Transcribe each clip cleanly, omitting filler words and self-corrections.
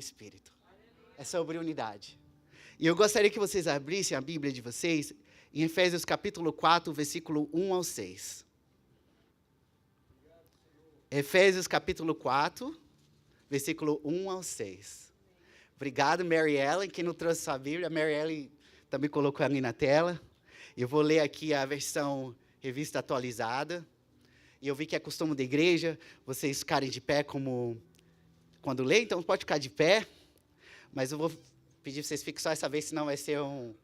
Espírito. É sobre unidade. E eu gostaria que vocês abrissem a Bíblia de vocês em Efésios capítulo 4, versículo 1 ao 6. Efésios capítulo 4, versículo 1 ao 6. Obrigado, Mary Ellen. Quem não trouxe sua Bíblia, a Mary Ellen também colocou ali na tela. Eu vou ler aqui a versão revista atualizada. E eu vi que é costume da igreja vocês ficarem de pé como quando lê, então pode ficar de pé. Mas eu vou pedir para vocês fiquem só essa vez, senão vai ser um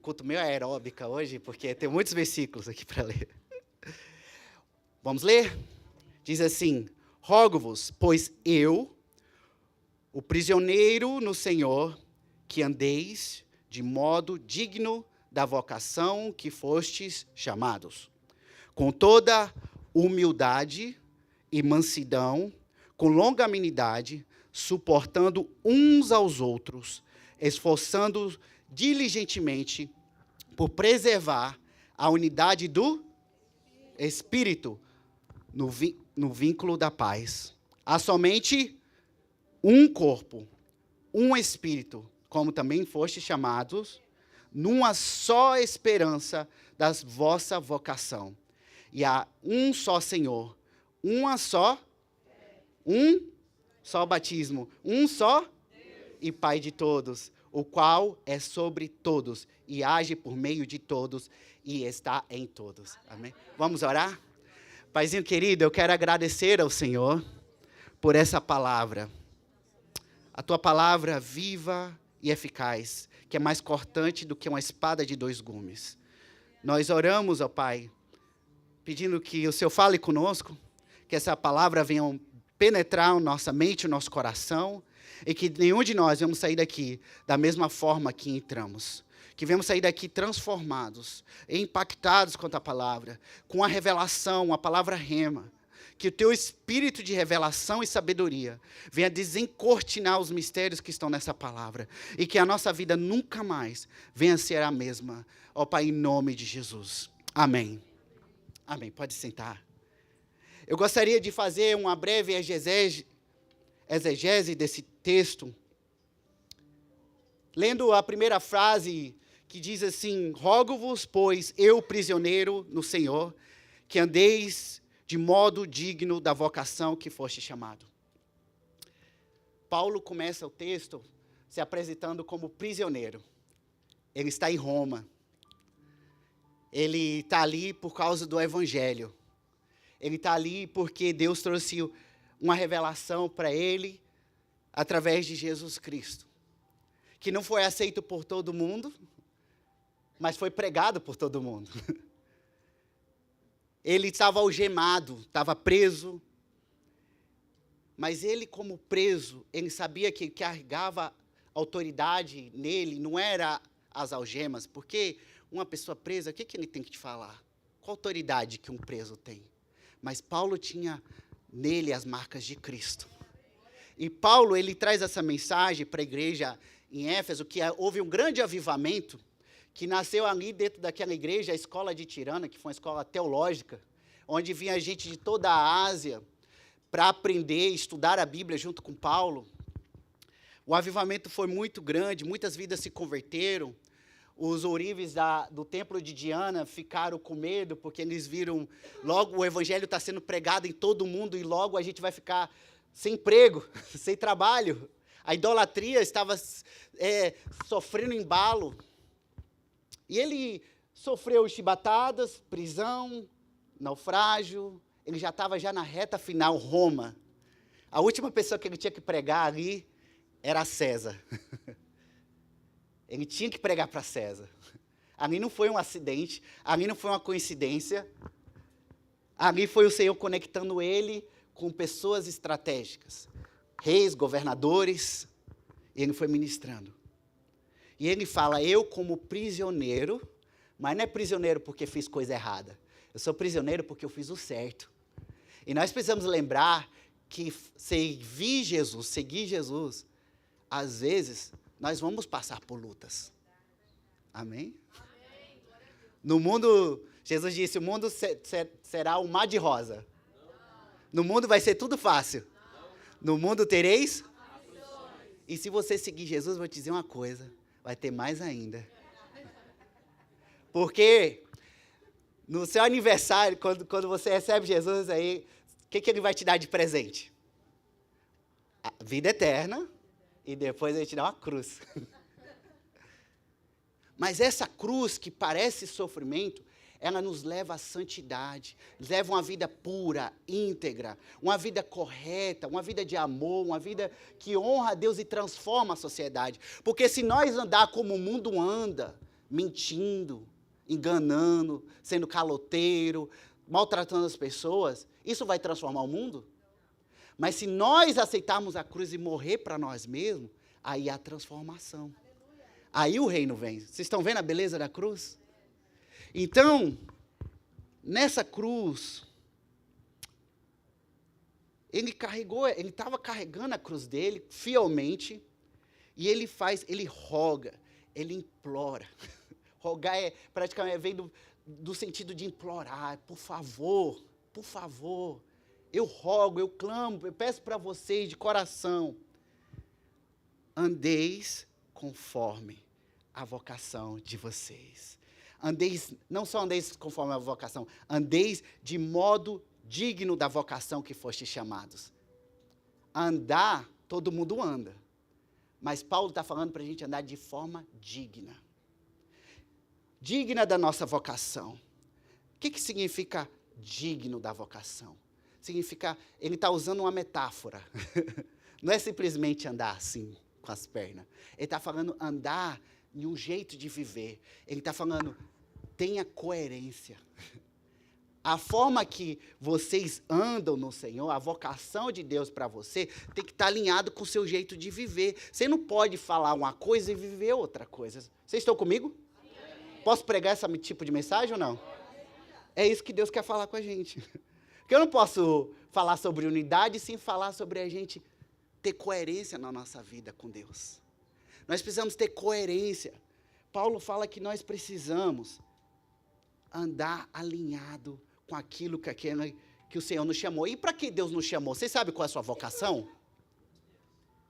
culto meio aeróbica hoje, porque tem muitos versículos aqui para ler. Vamos ler? Diz assim: rogo-vos, pois eu, o prisioneiro no Senhor, que andeis de modo digno da vocação que fostes chamados, com toda humildade e mansidão, com longanimidade, suportando uns aos outros, esforçando diligentemente por preservar a unidade do Espírito no vínculo da paz. Há somente um corpo, um Espírito, como também fostes chamados, numa só esperança da vossa vocação. E há um só Senhor, um só batismo, um só e Pai de todos, o qual é sobre todos e age por meio de todos e está em todos. Amém? Vamos orar? Paizinho querido, eu quero agradecer ao Senhor por essa palavra. A tua palavra viva e eficaz, que é mais cortante do que uma espada de 2 gumes. Nós oramos, ó Pai, pedindo que o Senhor fale conosco, que essa palavra venha penetrar nossa mente, o nosso coração, e que nenhum de nós vamos sair daqui da mesma forma que entramos. Que venhamos sair daqui transformados, impactados com a palavra, com a revelação, a palavra rema. Que o teu espírito de revelação e sabedoria venha desencortinar os mistérios que estão nessa palavra. E que a nossa vida nunca mais venha ser a mesma. Ó Pai, em nome de Jesus. Amém. Amém. Pode sentar. Eu gostaria de fazer uma breve exegese desse texto, lendo a primeira frase que diz assim: rogo-vos, pois, eu, prisioneiro no Senhor, que andeis de modo digno da vocação que foste chamado. Paulo começa o texto se apresentando como prisioneiro. Ele está em Roma. Ele está ali por causa do Evangelho. Ele está ali porque Deus trouxe uma revelação para ele através de Jesus Cristo, que não foi aceito por todo mundo, mas foi pregado por todo mundo. Ele estava algemado, estava preso, mas ele, como preso, ele sabia que carregava autoridade nele, não era as algemas, porque uma pessoa presa, o que ele tem que te falar? Qual autoridade que um preso tem? Mas Paulo tinha nele as marcas de Cristo. E Paulo, ele traz essa mensagem para a igreja em Éfeso, que houve um grande avivamento, que nasceu ali dentro daquela igreja, a escola de Tirana, que foi uma escola teológica, onde vinha gente de toda a Ásia para aprender, estudar a Bíblia junto com Paulo. O avivamento foi muito grande, muitas vidas se converteram. Os ourives do templo de Diana ficaram com medo, porque eles viram, logo o evangelho está sendo pregado em todo mundo, e logo a gente vai ficar sem emprego, sem trabalho. A idolatria estava sofrendo embalo. E ele sofreu chibatadas, prisão, naufrágio. Ele já estava na reta final, Roma. A última pessoa que ele tinha que pregar ali era César. Ele tinha que pregar para César. Ali não foi um acidente, ali não foi uma coincidência. Ali foi o Senhor conectando ele com pessoas estratégicas, reis, governadores, e ele foi ministrando. E ele fala: eu como prisioneiro, mas não é prisioneiro porque fiz coisa errada. Eu sou prisioneiro porque eu fiz o certo. E nós precisamos lembrar que seguir Jesus, às vezes, nós vamos passar por lutas. Amém? No mundo, Jesus disse, o mundo será um mar de rosa. No mundo vai ser tudo fácil. No mundo tereis E se você seguir Jesus, vou te dizer uma coisa, vai ter mais ainda. Porque no seu aniversário, quando você recebe Jesus aí, o que ele vai te dar de presente? A vida eterna, e depois ele te dá uma cruz. Mas essa cruz que parece sofrimento, ela nos leva à santidade, leva uma vida pura, íntegra, uma vida correta, uma vida de amor, uma vida que honra a Deus e transforma a sociedade. Porque se nós andar como o mundo anda, mentindo, enganando, sendo caloteiro, maltratando as pessoas, isso vai transformar o mundo? Mas se nós aceitarmos a cruz e morrer para nós mesmos, aí há transformação. Aí o reino vem. Vocês estão vendo a beleza da cruz? Então, nessa cruz, ele estava carregando a cruz dele fielmente, e ele roga, ele implora. Rogar praticamente vem do sentido de implorar, por favor, eu rogo, eu clamo, eu peço para vocês de coração, andeis conforme a vocação de vocês. Não só andeis conforme a vocação, andeis de modo digno da vocação que fostes chamados. Andar, todo mundo anda. Mas Paulo está falando para a gente andar de forma digna. Digna da nossa vocação. O que significa digno da vocação? Significa, ele está usando uma metáfora. Não é simplesmente andar assim, com as pernas. Ele está falando andar em um jeito de viver. Ele está falando, tenha coerência. A forma que vocês andam no Senhor, a vocação de Deus para você, tem que estar alinhado com o seu jeito de viver. Você não pode falar uma coisa e viver outra coisa. Vocês estão comigo? Posso pregar esse tipo de mensagem ou não? É isso que Deus quer falar com a gente. Porque eu não posso falar sobre unidade sem falar sobre a gente ter coerência na nossa vida com Deus. Nós precisamos ter coerência. Paulo fala que nós precisamos andar alinhado com aquilo que o Senhor nos chamou. E para que Deus nos chamou? Vocês sabem qual é a sua vocação?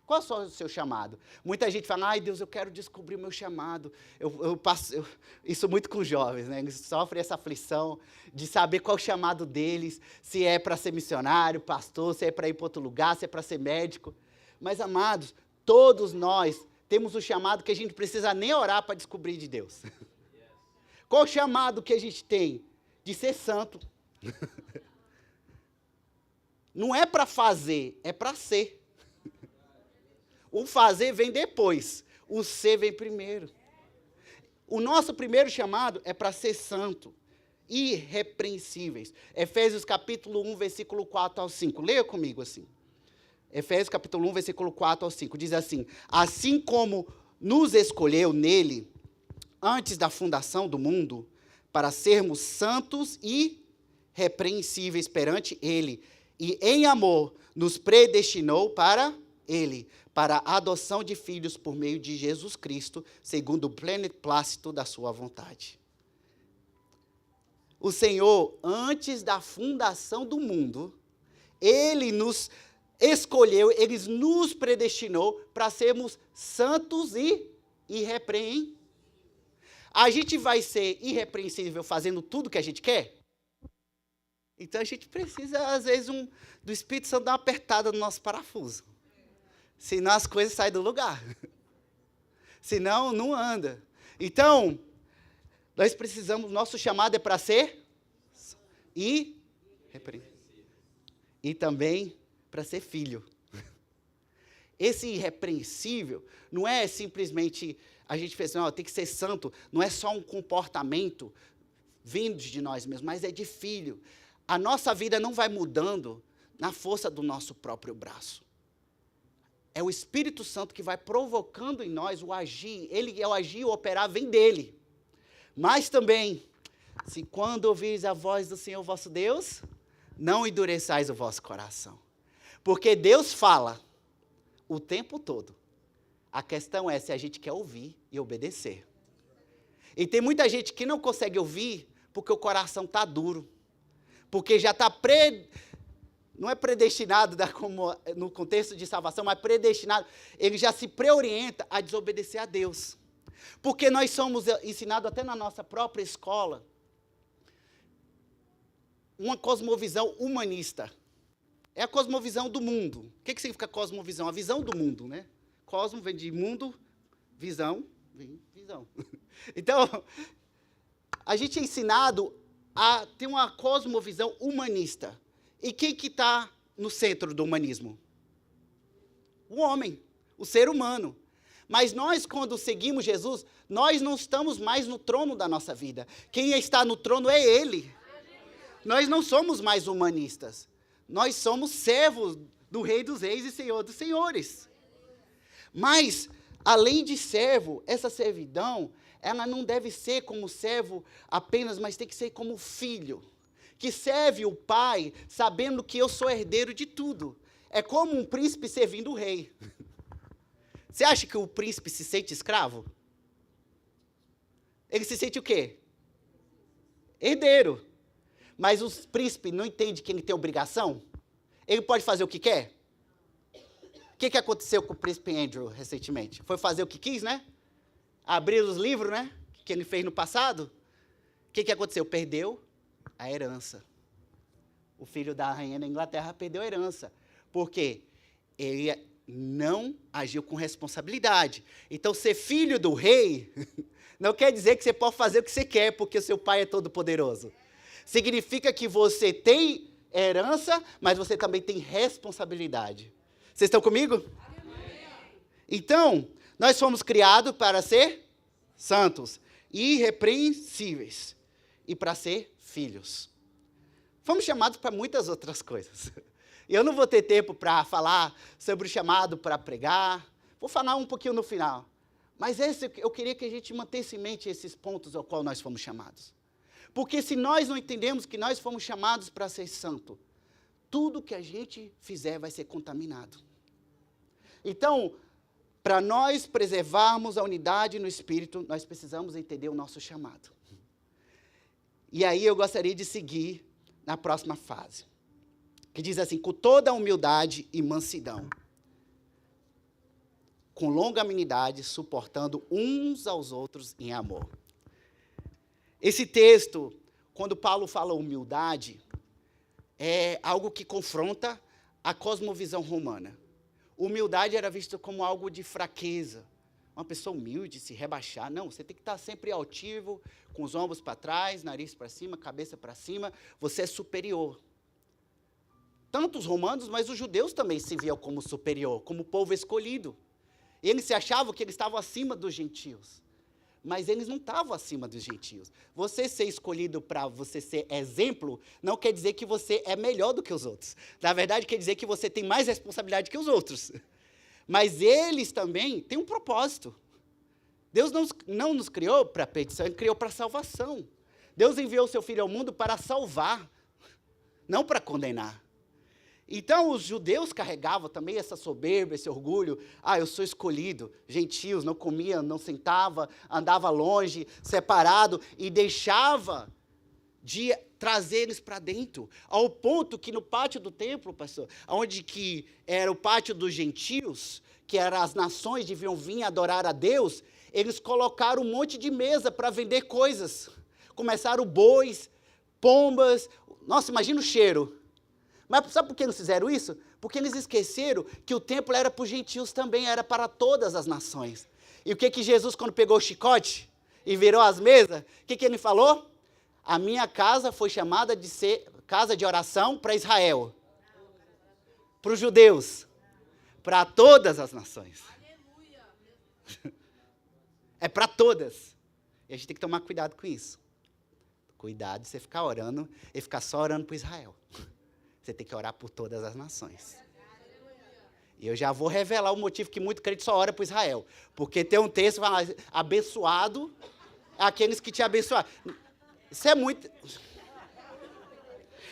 Qual é o seu chamado? Muita gente fala, ai Deus, eu quero descobrir o meu chamado. Eu passo isso muito com os jovens, né? Eles sofrem essa aflição de saber qual é o chamado deles, se é para ser missionário, pastor, se é para ir para outro lugar, se é para ser médico. Mas, amados, todos nós temos o chamado que a gente precisa nem orar para descobrir de Deus. Qual o chamado que a gente tem? De ser santo. Não é para fazer, é para ser. O fazer vem depois, o ser vem primeiro. O nosso primeiro chamado é para ser santo, irrepreensíveis. Efésios capítulo 1, versículo 4 ao 5. Leia comigo assim. Efésios capítulo 1, versículo 4 ao 5. Diz assim, assim como nos escolheu nele, antes da fundação do mundo, para sermos santos e irrepreensíveis perante ele, e em amor nos predestinou para ele, para a adoção de filhos por meio de Jesus Cristo, segundo o pleno plácito da sua vontade. O Senhor, antes da fundação do mundo, Ele nos escolheu, Ele nos predestinou para sermos santos e irrepreensíveis. A gente vai ser irrepreensível fazendo tudo que a gente quer? Então a gente precisa, às vezes, do Espírito Santo dar uma apertada no nosso parafuso. Senão as coisas saem do lugar. Senão, não anda. Então, nós precisamos, nosso chamado é para ser irrepreensível. E também para ser filho. Esse irrepreensível não é simplesmente, a gente pensa, não, tem que ser santo, não é só um comportamento vindo de nós mesmos, mas é de filho. A nossa vida não vai mudando na força do nosso próprio braço. É o Espírito Santo que vai provocando em nós o agir. Ele é o agir e o operar vem dele. Mas também, se quando ouvires a voz do Senhor vosso Deus, não endureçais o vosso coração. Porque Deus fala o tempo todo. A questão é se a gente quer ouvir e obedecer. E tem muita gente que não consegue ouvir porque o coração está duro. Porque já está não é predestinado como no contexto de salvação, mas predestinado, ele já se preorienta a desobedecer a Deus. Porque nós somos ensinados até na nossa própria escola uma cosmovisão humanista. É a cosmovisão do mundo. O que significa cosmovisão? A visão do mundo, né? Cosmo vem de mundo, visão, vem visão. Então, a gente é ensinado a ter uma cosmovisão humanista. E quem que está no centro do humanismo? O homem, o ser humano. Mas nós, quando seguimos Jesus, nós não estamos mais no trono da nossa vida. Quem está no trono é Ele. Nós não somos mais humanistas. Nós somos servos do Rei dos Reis e Senhor dos Senhores. Mas, além de servo, essa servidão, ela não deve ser como servo apenas, mas tem que ser como filho. Que serve o pai, sabendo que eu sou herdeiro de tudo. É como um príncipe servindo o rei. Você acha que o príncipe se sente escravo? Ele se sente o quê? Herdeiro. Mas o príncipe não entende que ele tem obrigação? Ele pode fazer o que quer? O que aconteceu com o príncipe Andrew recentemente? Foi fazer o que quis, né? Abrir os livros, né? Que ele fez no passado. O que aconteceu? Perdeu a herança. O filho da rainha da Inglaterra perdeu a herança. Por quê? Ele não agiu com responsabilidade. Então, ser filho do rei não quer dizer que você pode fazer o que você quer, porque o seu pai é todo poderoso. Significa que você tem herança, mas você também tem responsabilidade. Vocês estão comigo? Então, nós fomos criados para ser santos, irrepreensíveis e para ser filhos. Fomos chamados para muitas outras coisas. Eu não vou ter tempo para falar sobre o chamado para pregar. Vou falar um pouquinho no final. Mas eu queria que a gente mantesse em mente esses pontos ao qual nós fomos chamados. Porque se nós não entendemos que nós fomos chamados para ser santo, tudo que a gente fizer vai ser contaminado. Então, para nós preservarmos a unidade no Espírito, nós precisamos entender o nosso chamado. E aí eu gostaria de seguir na próxima fase, que diz assim, com toda a humildade e mansidão, com longanimidade, suportando uns aos outros em amor. Esse texto, quando Paulo fala humildade, é algo que confronta a cosmovisão romana. Humildade era vista como algo de fraqueza. Uma pessoa humilde, se rebaixar. Não, você tem que estar sempre altivo, com os ombros para trás, nariz para cima, cabeça para cima. Você é superior. Tanto os romanos, mas os judeus também se viam como superior, como povo escolhido. Eles se achavam que eles estavam acima dos gentios. Mas eles não estavam acima dos gentios. Você ser escolhido para você ser exemplo, não quer dizer que você é melhor do que os outros. Na verdade, quer dizer que você tem mais responsabilidade que os outros. Mas eles também têm um propósito. Deus não nos criou para perdição, Ele criou para salvação. Deus enviou o seu Filho ao mundo para salvar, não para condenar. Então, os judeus carregavam também essa soberba, esse orgulho. Eu sou escolhido, gentios, não comia, não sentava, andava longe, separado, e deixava de trazer eles para dentro, ao ponto que no pátio do templo, pastor, onde que era o pátio dos gentios, que eram as nações deviam vir adorar a Deus, eles colocaram um monte de mesa para vender coisas. Começaram bois, pombas, nossa, imagina o cheiro. Mas sabe por que eles fizeram isso? Porque eles esqueceram que o templo era para os gentios também, era para todas as nações. E o que Jesus, quando pegou o chicote e virou as mesas, o que ele falou? A minha casa foi chamada de ser casa de oração para Israel, para os judeus, para todas as nações. É para todas. E a gente tem que tomar cuidado com isso. Cuidado de você ficar orando e ficar só orando para Israel. Você tem que orar por todas as nações. E eu já vou revelar o motivo que muito crente só ora por Israel. Porque tem um texto que fala, abençoado aqueles que te abençoaram. Isso é muito...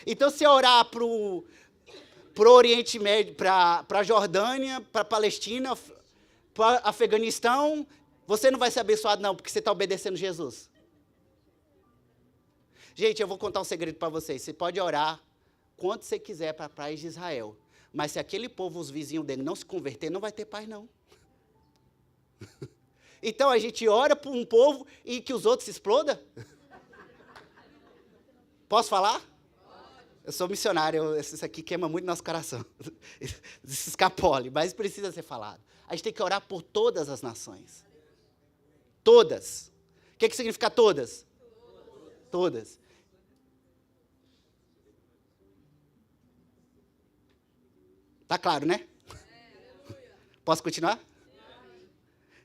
Então, se orar para o Oriente Médio, para a Jordânia, para a Palestina, para o Afeganistão, você não vai ser abençoado não, porque você está obedecendo Jesus. Gente, eu vou contar um segredo para vocês. Você pode orar quanto você quiser para a praia de Israel. Mas se aquele povo, os vizinhos dele, não se converter, não vai ter paz, não. Então a gente ora por um povo e que os outros se explodam? Posso falar? Eu sou missionário, isso aqui queima muito nosso coração. Isso escapole, mas precisa ser falado. A gente tem que orar por todas as nações. Todas. O que significa todas? Todas. Tá claro, né? Posso continuar?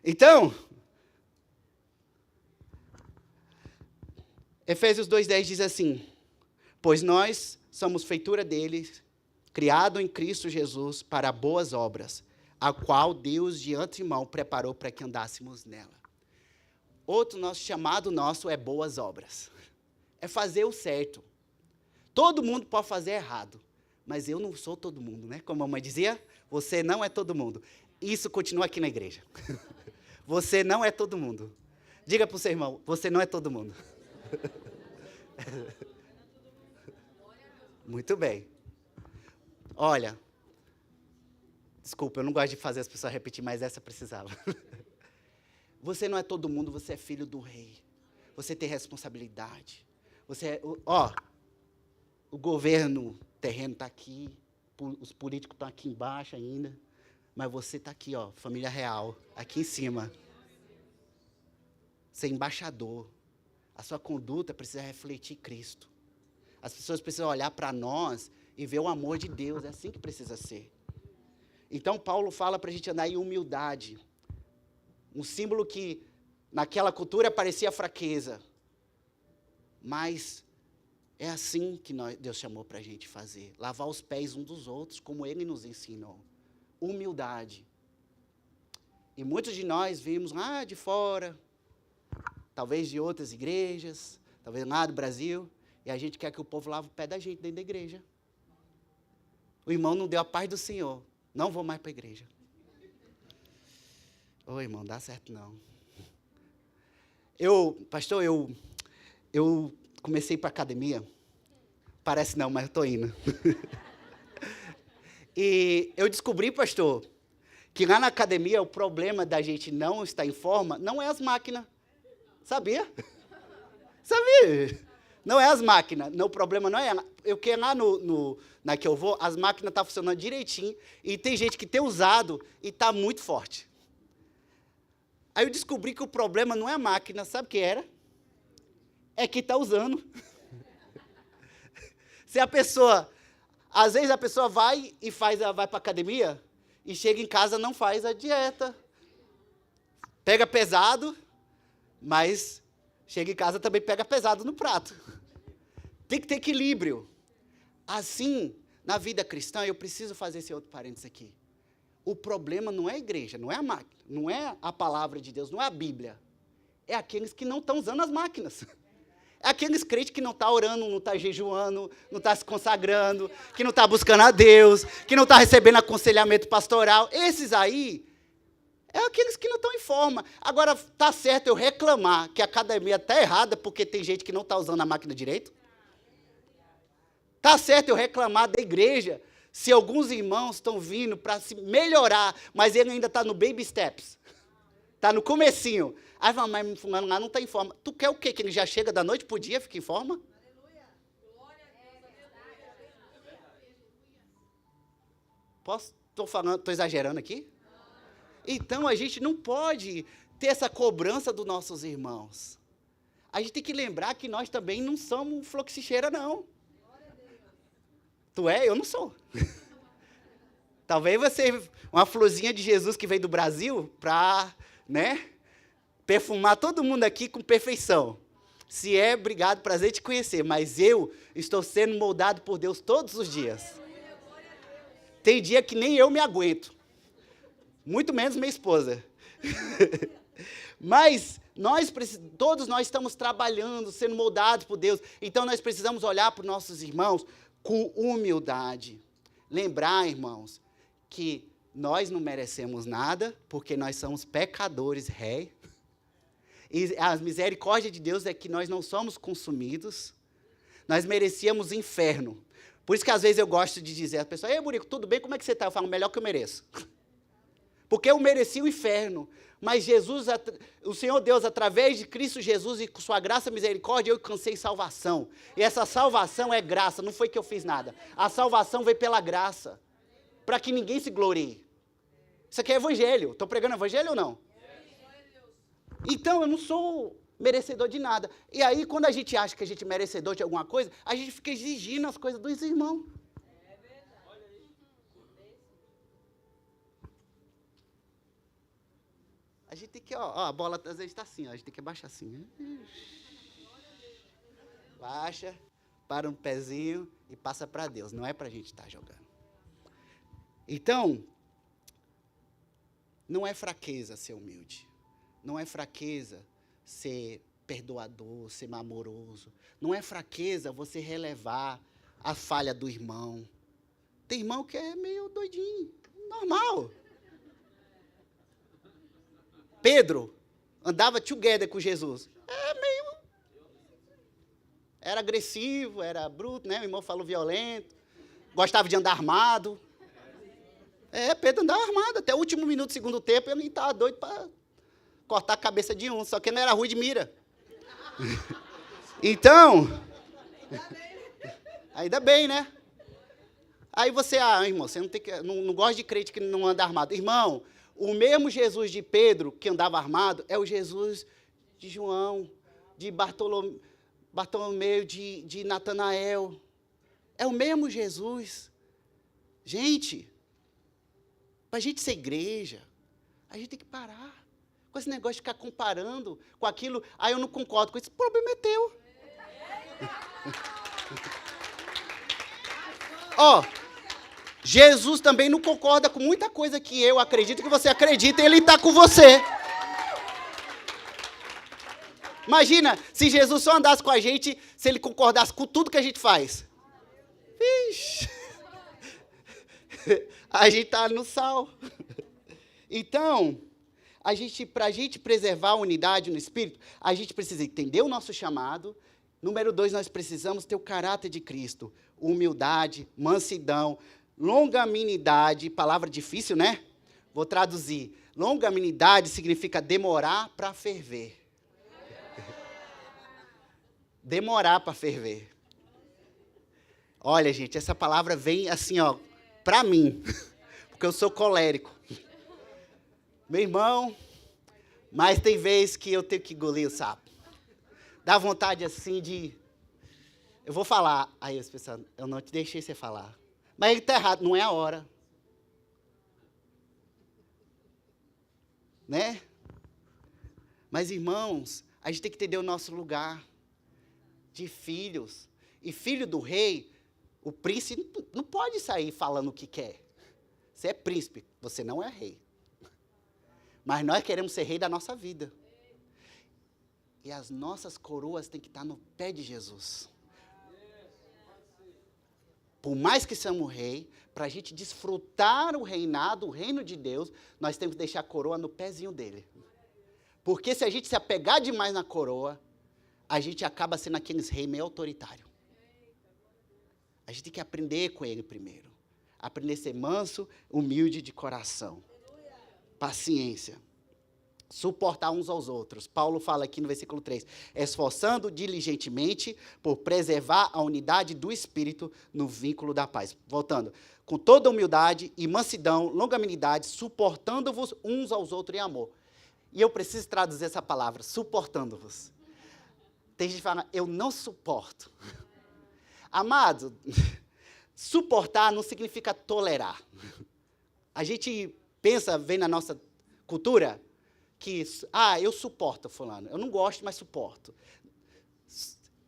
Então, Efésios 2:10 diz assim: pois nós somos feitura dele, criado em Cristo Jesus para boas obras, a qual Deus de antemão preparou para que andássemos nela. Outro chamado nosso é boas obras. É fazer o certo. Todo mundo pode fazer errado, mas eu não sou todo mundo, né? Como a mamãe dizia, você não é todo mundo. Isso continua aqui na igreja. Você não é todo mundo. Diga para o seu irmão, você não é todo mundo. Muito bem. Olha, desculpa, eu não gosto de fazer as pessoas repetir, mas essa precisava. Você não é todo mundo, você é filho do rei. Você tem responsabilidade. O governo terreno está aqui, os políticos estão aqui embaixo ainda, mas você está aqui, família real, aqui em cima. Você é embaixador. A sua conduta precisa refletir Cristo. As pessoas precisam olhar para nós e ver o amor de Deus. É assim que precisa ser. Então, Paulo fala para a gente andar em humildade. Um símbolo que, naquela cultura, parecia fraqueza. Mas é assim que Deus chamou para a gente fazer. Lavar os pés uns dos outros, como Ele nos ensinou. Humildade. E muitos de nós vimos lá de fora, talvez de outras igrejas, talvez lá do Brasil, e a gente quer que o povo lave o pé da gente dentro da igreja. O irmão não deu a paz do Senhor. Não vou mais para a igreja. Ô, irmão, dá certo não. Pastor, eu comecei para a academia. Parece não, mas eu estou indo. E eu descobri, pastor, que lá na academia o problema da gente não estar em forma não é as máquinas. Sabia? Sabia? Não é as máquinas. Não, o problema não é ela. Eu quero lá na que eu vou, as máquinas estão funcionando direitinho. E tem gente que tem usado e está muito forte. Aí eu descobri que o problema não é a máquina. Sabe o que era? É que está usando. Se a pessoa... Às vezes a pessoa vai para a academia e chega em casa não faz a dieta. Pega pesado, mas chega em casa também pega pesado no prato. Tem que ter equilíbrio. Assim, na vida cristã, eu preciso fazer esse outro parênteses aqui. O problema não é a igreja, não é a máquina, não é a palavra de Deus, não é a Bíblia. É aqueles que não estão usando as máquinas. É aqueles crentes que não estão orando, não estão jejuando, não estão se consagrando, que não estão buscando a Deus, que não estão recebendo aconselhamento pastoral. Esses aí, é aqueles que não estão em forma. Agora, está certo eu reclamar que a academia está errada porque tem gente que não está usando a máquina direito? Está certo eu reclamar da igreja se alguns irmãos estão vindo para se melhorar, mas ele ainda está no baby steps. Está no comecinho. Aí fala, mas fulano lá não está em forma. Tu quer o quê? Que ele já chega da noite para o dia, fica em forma? Estou exagerando aqui? Então, a gente não pode ter essa cobrança dos nossos irmãos. A gente tem que lembrar que nós também não somos fluxicheira, não. Tu é? Eu não sou. Talvez você, uma florzinha de Jesus que veio do Brasil para, perfumar todo mundo aqui com perfeição. Se é, obrigado, prazer te conhecer, mas eu estou sendo moldado por Deus todos os dias. Tem dia que nem eu me aguento. Muito menos minha esposa. Mas todos nós estamos trabalhando, sendo moldados por Deus. Então nós precisamos olhar para os nossos irmãos com humildade. Lembrar, irmãos, que nós não merecemos nada, porque nós somos pecadores, rei. E a misericórdia de Deus é que nós não somos consumidos. Nós merecíamos inferno. Por isso que às vezes eu gosto de dizer às pessoas, ei, Murico, tudo bem? Como é que você está? Eu falo, melhor que eu mereço. Porque eu mereci o inferno. Mas Jesus, o Senhor Deus, através de Cristo Jesus e com sua graça e misericórdia, eu alcancei salvação. E essa salvação é graça, não foi que eu fiz nada. A salvação veio pela graça, para que ninguém se glorie. Isso aqui é evangelho. Estou pregando evangelho ou não? Então, eu não sou merecedor de nada. E aí, quando a gente acha que a gente é merecedor de alguma coisa, a gente fica exigindo as coisas dos irmãos. A gente tem que, a bola às vezes está assim, a gente tem que abaixar assim. Baixa, para um pezinho e passa para Deus. Não é para a gente estar jogando. Então, não é fraqueza ser humilde. Não é fraqueza ser perdoador, ser amoroso. Não é fraqueza você relevar a falha do irmão. Tem irmão que é meio doidinho, normal. Pedro andava together com Jesus. Era agressivo, era bruto, né? O irmão falou violento. Gostava de andar armado. Pedro andava armado. Até o último minuto do segundo tempo, ele estava doido para cortar a cabeça de um. Só que não era ruim de mira. Então, ainda bem, né? Aí você, irmão, você não gosta de crente que não anda armado. Irmão, o mesmo Jesus de Pedro, que andava armado, é o Jesus de João, de Bartolomeu, de Natanael. É o mesmo Jesus. Gente, para a gente ser igreja, a gente tem que parar com esse negócio de ficar comparando com aquilo. Aí eu não concordo com isso, o problema é teu. Jesus também não concorda com muita coisa que eu acredito que você acredita e ele está com você. Imagina se Jesus só andasse com a gente, se ele concordasse com tudo que a gente faz. Vixe. A gente está no sal. Então, para a gente preservar a unidade no Espírito, a gente precisa entender o nosso chamado. Número 2, nós precisamos ter o caráter de Cristo. Humildade, mansidão, longanimidade, palavra difícil, né? Vou traduzir. Longanimidade significa demorar para ferver. Demorar para ferver. Olha, gente, essa palavra vem assim, para mim, porque eu sou colérico. Meu irmão, mas tem vezes que eu tenho que engolir o sapo. Dá vontade assim de... Eu vou falar. Aí as pessoas, eu não te deixei você falar. Mas ele está errado, não é a hora. Né? Mas, irmãos, a gente tem que entender o nosso lugar de filhos. E filho do rei, o príncipe não pode sair falando o que quer. Você é príncipe, você não é rei. Mas nós queremos ser rei da nossa vida. E as nossas coroas têm que estar no pé de Jesus. Por mais que somos rei, para a gente desfrutar o reinado, o reino de Deus, nós temos que deixar a coroa no pezinho dele. Porque se a gente se apegar demais na coroa, a gente acaba sendo aqueles reis meio autoritários. A gente tem que aprender com ele primeiro. Aprender a ser manso, humilde de coração. Paciência. Suportar uns aos outros. Paulo fala aqui no versículo 3, esforçando diligentemente por preservar a unidade do Espírito no vínculo da paz. Voltando, com toda humildade e mansidão, longanimidade, suportando-vos uns aos outros em amor. E eu preciso traduzir essa palavra, suportando-vos. Tem gente que fala, eu não suporto. Amado, suportar não significa tolerar. A gente pensa, vem na nossa cultura, que, eu suporto fulano. Eu não gosto, mas suporto.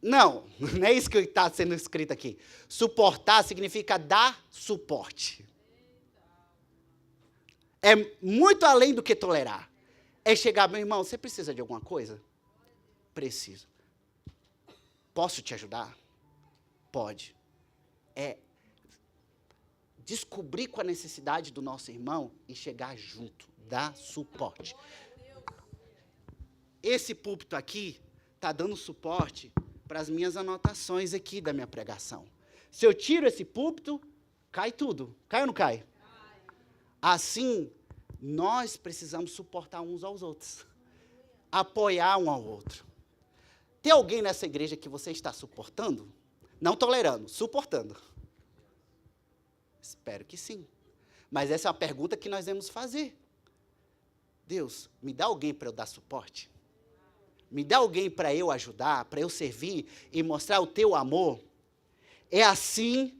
Não é isso que está sendo escrito aqui. Suportar significa dar suporte. É muito além do que tolerar. É chegar, meu irmão, você precisa de alguma coisa? Preciso. Posso te ajudar? Pode. É descobrir qual a necessidade do nosso irmão e chegar junto, dar suporte. Esse púlpito aqui está dando suporte para as minhas anotações aqui da minha pregação. Se eu tiro esse púlpito, cai tudo. Cai ou não cai? Assim, nós precisamos suportar uns aos outros. Apoiar um ao outro. Tem alguém nessa igreja que você está suportando? Não tolerando, suportando. Espero que sim. Mas essa é uma pergunta que nós devemos fazer. Deus, me dá alguém para eu dar suporte? Me dá alguém para eu ajudar, para eu servir e mostrar o teu amor? É assim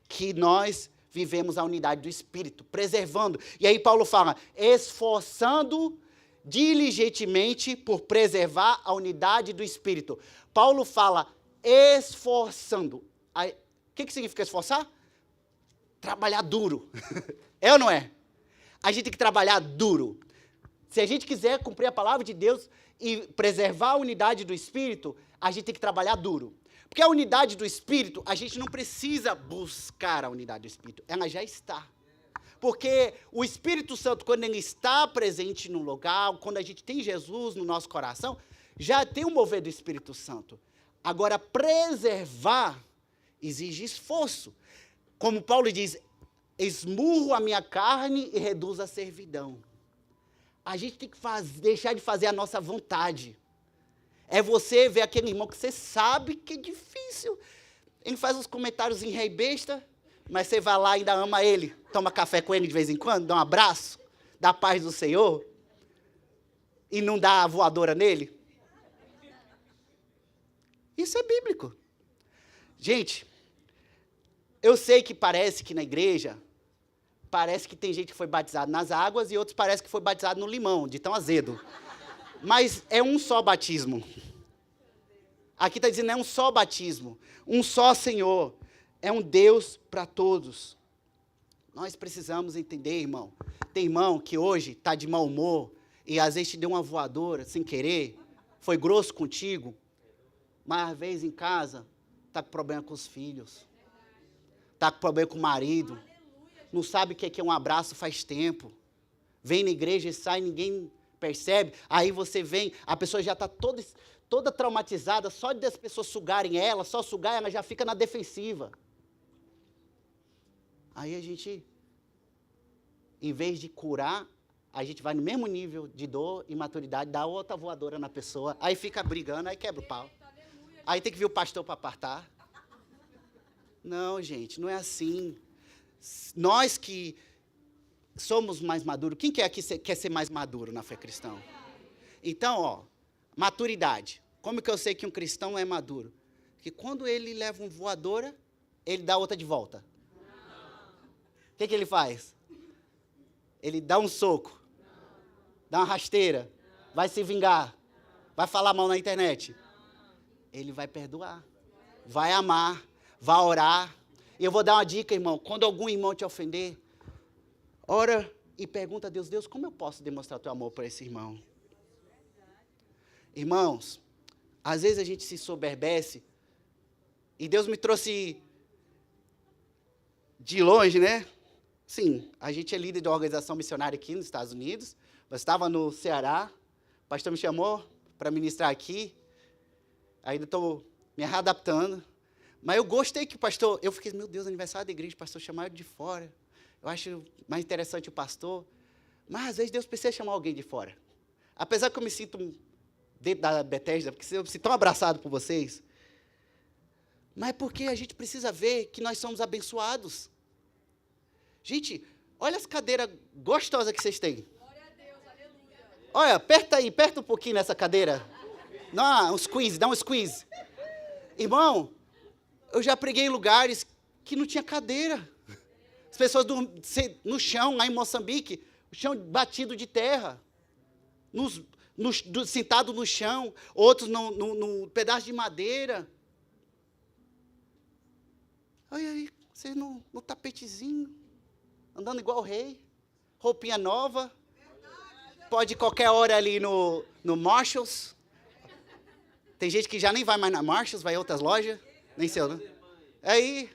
que nós vivemos a unidade do Espírito, preservando. E aí Paulo fala, esforçando diligentemente por preservar a unidade do Espírito. Paulo fala, esforçando. Aí, o que significa esforçar? Trabalhar duro. É ou não é? A gente tem que trabalhar duro. Se a gente quiser cumprir a palavra de Deus e preservar a unidade do Espírito, a gente tem que trabalhar duro. Porque a unidade do Espírito, a gente não precisa buscar a unidade do Espírito, ela já está. Porque o Espírito Santo, quando ele está presente no lugar, quando a gente tem Jesus no nosso coração, já tem o mover do Espírito Santo. Agora, preservar exige esforço. Como Paulo diz, esmurro a minha carne e reduzo a servidão. A gente tem que deixar de fazer a nossa vontade. É você ver aquele irmão que você sabe que é difícil. Ele faz uns comentários em rei besta, mas você vai lá e ainda ama ele. Toma café com ele de vez em quando, dá um abraço, dá a paz do Senhor. E não dá a voadora nele. Isso é bíblico. Gente, eu sei que parece que na igreja, parece que tem gente que foi batizado nas águas e outros parece que foi batizado no limão, de tão azedo. Mas é um só batismo. Aqui está dizendo, é um só batismo. Um só Senhor. É um Deus para todos. Nós precisamos entender, irmão. Tem irmão que hoje está de mau humor e às vezes te deu uma voadora sem querer, foi grosso contigo, mas às vezes em casa está com problema com os filhos, está com problema com o marido, não sabe o que é um abraço faz tempo. Vem na igreja e sai, ninguém percebe, aí você vem, a pessoa já está toda traumatizada, só de as pessoas sugarem ela, só sugar, ela já fica na defensiva. Aí a gente, em vez de curar, a gente vai no mesmo nível de dor e maturidade, dá outra voadora na pessoa, aí fica brigando, aí quebra o pau. Aí tem que vir o pastor para apartar. Não, gente, não é assim. Nós que somos mais maduros, quem quer ser mais maduro na fé cristã? Então, maturidade. Como que eu sei que um cristão é maduro? Porque quando ele leva uma voadora, ele dá outra de volta. O que ele faz? Ele dá um soco, dá uma rasteira, vai se vingar, vai falar mal na internet. Ele vai perdoar, vai amar, vai orar. E eu vou dar uma dica, irmão, quando algum irmão te ofender, ora e pergunta a Deus, Deus, como eu posso demonstrar teu amor para esse irmão? Irmãos, às vezes a gente se soberbece, e Deus me trouxe de longe, né? Sim, a gente é líder de uma organização missionária aqui nos Estados Unidos, eu estava no Ceará, o pastor me chamou para ministrar aqui, ainda estou me readaptando, mas eu gostei que o pastor, eu fiquei, meu Deus, aniversário da igreja, o pastor chamar de fora, eu acho mais interessante o pastor, mas às vezes Deus precisa chamar alguém de fora, apesar que eu me sinto dentro da Bethesda, porque eu me sinto tão abraçado por vocês, mas é porque a gente precisa ver que nós somos abençoados. Gente, olha as cadeiras gostosas que vocês têm. Glória a Deus, aleluia. Olha, aperta um pouquinho nessa cadeira. Dá um squeeze. Irmão, eu já preguei em lugares que não tinha cadeira. As pessoas no chão, lá em Moçambique, o chão batido de terra. Sentado no chão, outros no pedaço de madeira. Olha aí, vocês no tapetezinho. Andando igual o rei, roupinha nova, pode ir qualquer hora ali no Marshalls. Tem gente que já nem vai mais na Marshalls, vai em outras lojas, nem sei, né? Aí,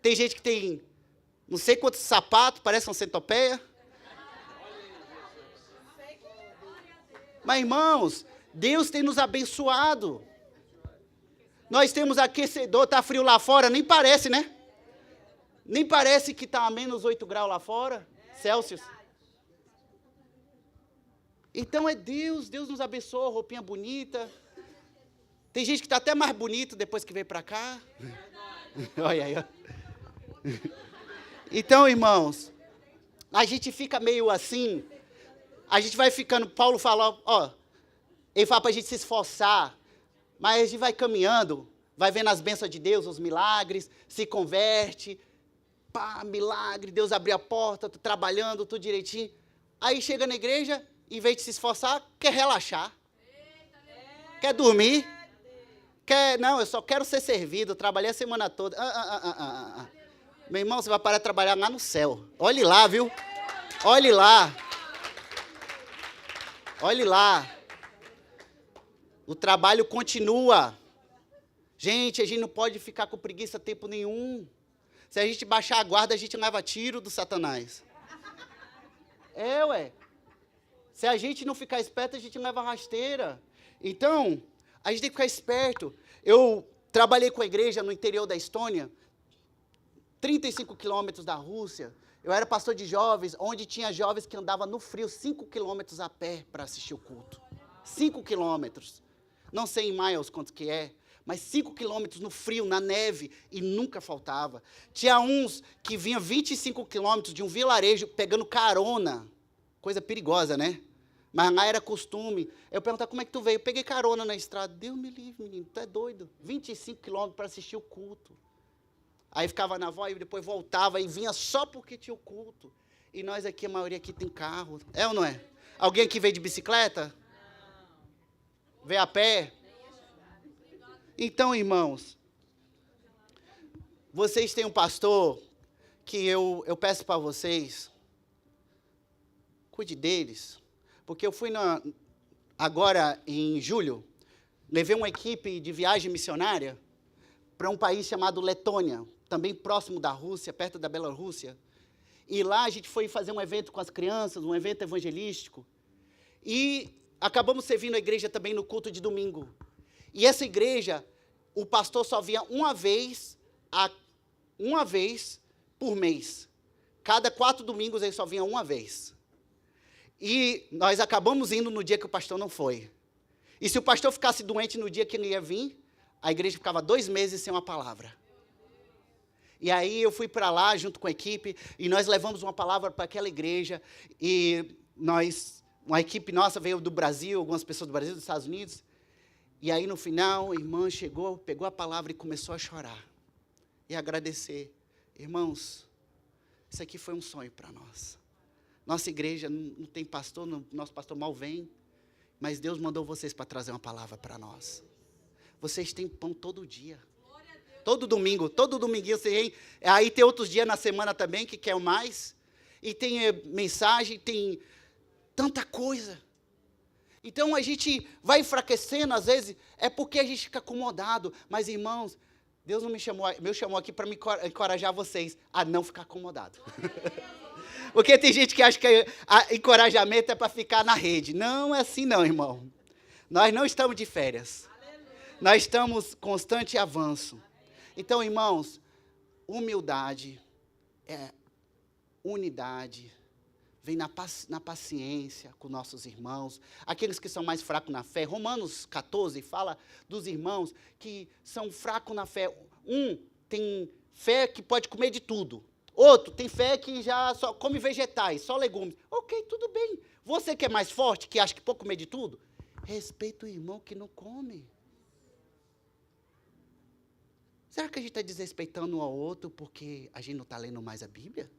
tem gente que tem não sei quantos sapatos, parece uma centopeia. Mas, irmãos, Deus tem nos abençoado. Nós temos aquecedor, está frio lá fora, nem parece, né? Nem parece que está a menos 8 graus lá fora, Celsius. Então é Deus nos abençoa, roupinha bonita. Tem gente que está até mais bonito depois que veio para cá. Olha aí, ó. Então, irmãos, a gente fica meio assim, a gente vai ficando, Paulo fala, ó, ele fala para a gente se esforçar, mas a gente vai caminhando, vai vendo as bênçãos de Deus, os milagres, se converte, pá, milagre, Deus abriu a porta, tô trabalhando, tudo direitinho. Aí chega na igreja, em vez de se esforçar, quer relaxar, quer dormir, não, eu só quero ser servido, trabalhei a semana toda. Meu irmão, você vai parar de trabalhar lá no céu. Olhe lá, viu? Olhe lá. Olhe lá. O trabalho continua. Gente, a gente não pode ficar com preguiça tempo nenhum. Se a gente baixar a guarda, a gente leva tiro do Satanás. Ué. Se a gente não ficar esperto, a gente leva rasteira. Então, a gente tem que ficar esperto. Eu trabalhei com a igreja no interior da Estônia, 35 quilômetros da Rússia. Eu era pastor de jovens, onde tinha jovens que andavam no frio 5 quilômetros a pé para assistir o culto. 5 quilômetros. Não sei em miles quanto que é, mas 5 quilômetros no frio, na neve, e nunca faltava. Tinha uns que vinham 25 quilômetros de um vilarejo pegando carona. Coisa perigosa, né? Mas lá era costume. Eu perguntava, como é que tu veio? Eu peguei carona na estrada. Deus me livre, menino, tu é doido. 25 quilômetros para assistir o culto. Aí ficava na avó e depois voltava e vinha só porque tinha o culto. E nós aqui, a maioria aqui tem carro. É ou não é? Alguém aqui veio de bicicleta? Não. Veio a pé? Então, irmãos, vocês têm um pastor que eu peço para vocês, cuide deles. Porque eu fui agora em julho, levei uma equipe de viagem missionária para um país chamado Letônia, também próximo da Rússia, perto da Bielorrússia. E lá a gente foi fazer um evento com as crianças, um evento evangelístico. E acabamos servindo a igreja também no culto de domingo. E essa igreja, o pastor só vinha uma vez por mês. Cada 4 domingos ele só vinha uma vez. E nós acabamos indo no dia que o pastor não foi. E se o pastor ficasse doente no dia que ele ia vir, a igreja ficava 2 meses sem uma palavra. E aí eu fui para lá junto com a equipe, e nós levamos uma palavra para aquela igreja, e uma equipe nossa veio do Brasil, algumas pessoas do Brasil, dos Estados Unidos, e aí no final a irmã chegou, pegou a palavra e começou a chorar, e agradecer. Irmãos, isso aqui foi um sonho para nós. Nossa igreja não tem pastor, nosso pastor mal vem, mas Deus mandou vocês para trazer uma palavra para nós. Vocês têm pão todo dia. Todo dominguinho você vem. Aí tem outros dias na semana também que quer mais. E tem mensagem, tem tanta coisa. Então a gente vai enfraquecendo, às vezes, é porque a gente fica acomodado. Mas, irmãos, Deus não me chamou aqui para me encorajar vocês a não ficar acomodado. Porque tem gente que acha que encorajamento é para ficar na rede. Não é assim não, irmão. Nós não estamos de férias. Nós estamos constante avanço. Então, irmãos, humildade, unidade, vem na paciência com nossos irmãos, aqueles que são mais fracos na fé. Romanos 14 fala dos irmãos que são fracos na fé. Um tem fé que pode comer de tudo. Outro tem fé que já só come vegetais, só legumes. Ok, tudo bem. Você que é mais forte, que acha que pode comer de tudo, respeita o irmão que não come. Será que a gente está desrespeitando um ao outro porque a gente não está lendo mais a Bíblia?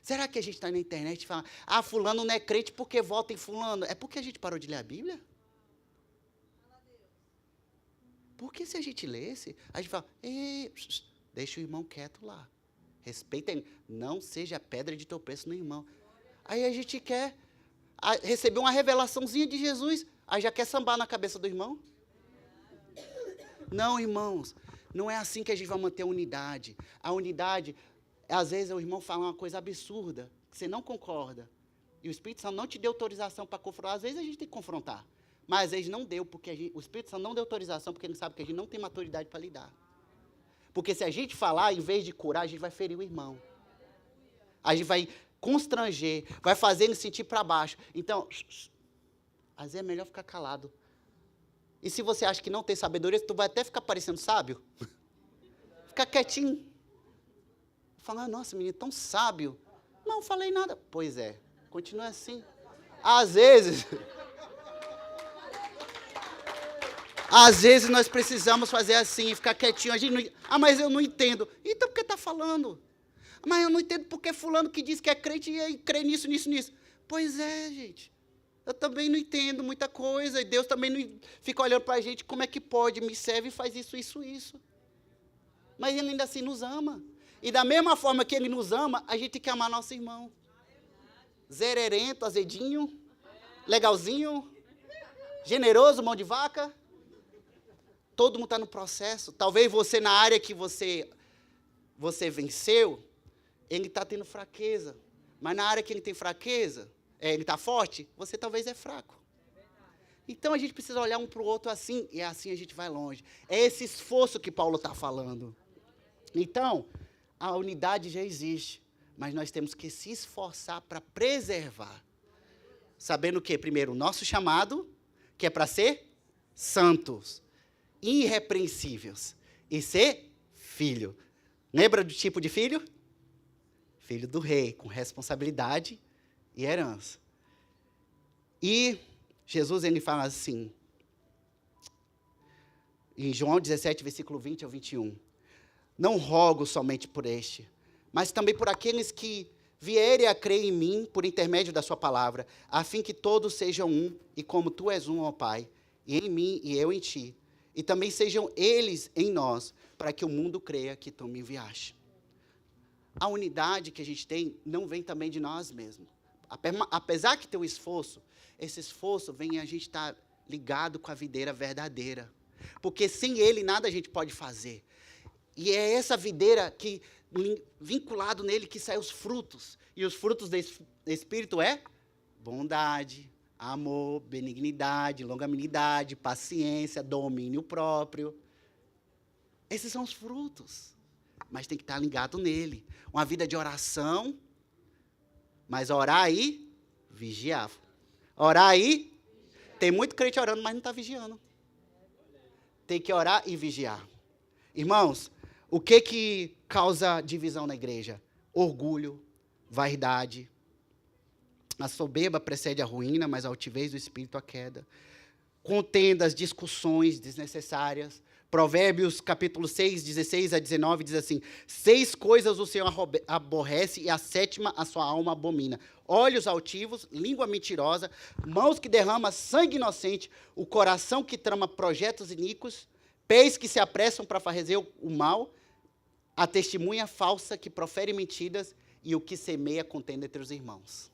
Será que a gente está na internet e fala, fulano não é crente porque vota em fulano? É porque a gente parou de ler a Bíblia? Porque se a gente lesse, a gente fala, deixa o irmão quieto lá. Respeita ele. Não seja pedra de tropeço no irmão. Aí a gente quer receber uma revelaçãozinha de Jesus, aí já quer sambar na cabeça do irmão? Não, irmãos, não é assim que a gente vai manter a unidade. A unidade, às vezes o irmão fala uma coisa absurda, que você não concorda, e o Espírito Santo não te deu autorização para confrontar. Às vezes a gente tem que confrontar, mas às vezes não deu, porque o Espírito Santo não deu autorização, porque ele sabe que a gente não tem maturidade para lidar. Porque se a gente falar, em vez de curar, a gente vai ferir o irmão. A gente vai constranger, vai fazer ele sentir para baixo. Então, às vezes é melhor ficar calado. E se você acha que não tem sabedoria, tu vai até ficar parecendo sábio. Ficar quietinho. Falar, nossa, menino, tão sábio. Não falei nada. Pois é, continua assim. Às vezes nós precisamos fazer assim, ficar quietinho. A gente não, mas eu não entendo. Então por que está falando? Mas eu não entendo porque fulano que diz que é crente e crê nisso. Pois é, gente. Eu também não entendo muita coisa. E Deus também não fica olhando para a gente, como é que pode? Me serve e faz isso. Mas Ele ainda assim nos ama. E da mesma forma que Ele nos ama, a gente tem que amar nosso irmão. Zererento, azedinho, legalzinho, generoso, mão de vaca. Todo mundo está no processo. Talvez você, na área que você venceu, ele está tendo fraqueza. Mas na área que ele tem fraqueza, ele está forte, você talvez é fraco. Então a gente precisa olhar um para o outro assim, e assim a gente vai longe. É esse esforço que Paulo está falando. Então, a unidade já existe, mas nós temos que se esforçar para preservar. Sabendo o quê? Primeiro, o nosso chamado, que é para ser santos, irrepreensíveis, e ser filho. Lembra do tipo de filho? Filho do rei, com responsabilidade e herança. E Jesus, ele fala assim, em João 17, versículo 20 ao 21, não rogo somente por este, mas também por aqueles que vierem a crer em mim por intermédio da sua palavra, a fim que todos sejam um, e como tu és um, ó Pai, e em mim e eu em ti, e também sejam eles em nós, para que o mundo creia que tu me enviaste. A unidade que a gente tem não vem também de nós mesmos. Apesar que tem um esforço, esse esforço vem a gente estar ligado com a videira verdadeira. Porque sem ele nada a gente pode fazer. E é essa videira que, vinculado nele, que saem os frutos. E os frutos do Espírito é bondade, amor, benignidade, longanimidade, paciência, domínio próprio. Esses são os frutos. Mas tem que estar ligado nele. Uma vida de oração, mas orar e vigiar. Orar e... Tem muito crente orando, mas não está vigiando. Tem que orar e vigiar. Irmãos, o que causa divisão na igreja? Orgulho, vaidade. A soberba precede a ruína, mas a altivez do espírito a queda. Contendas, discussões desnecessárias. Provérbios, capítulo 6, 16 a 19, diz assim, 6 coisas o Senhor aborrece e a 7ª a sua alma abomina. Olhos altivos, língua mentirosa, mãos que derramam sangue inocente, o coração que trama projetos iníquos, pés que se apressam para fazer o mal, a testemunha falsa que profere mentiras e o que semeia contenda entre os irmãos.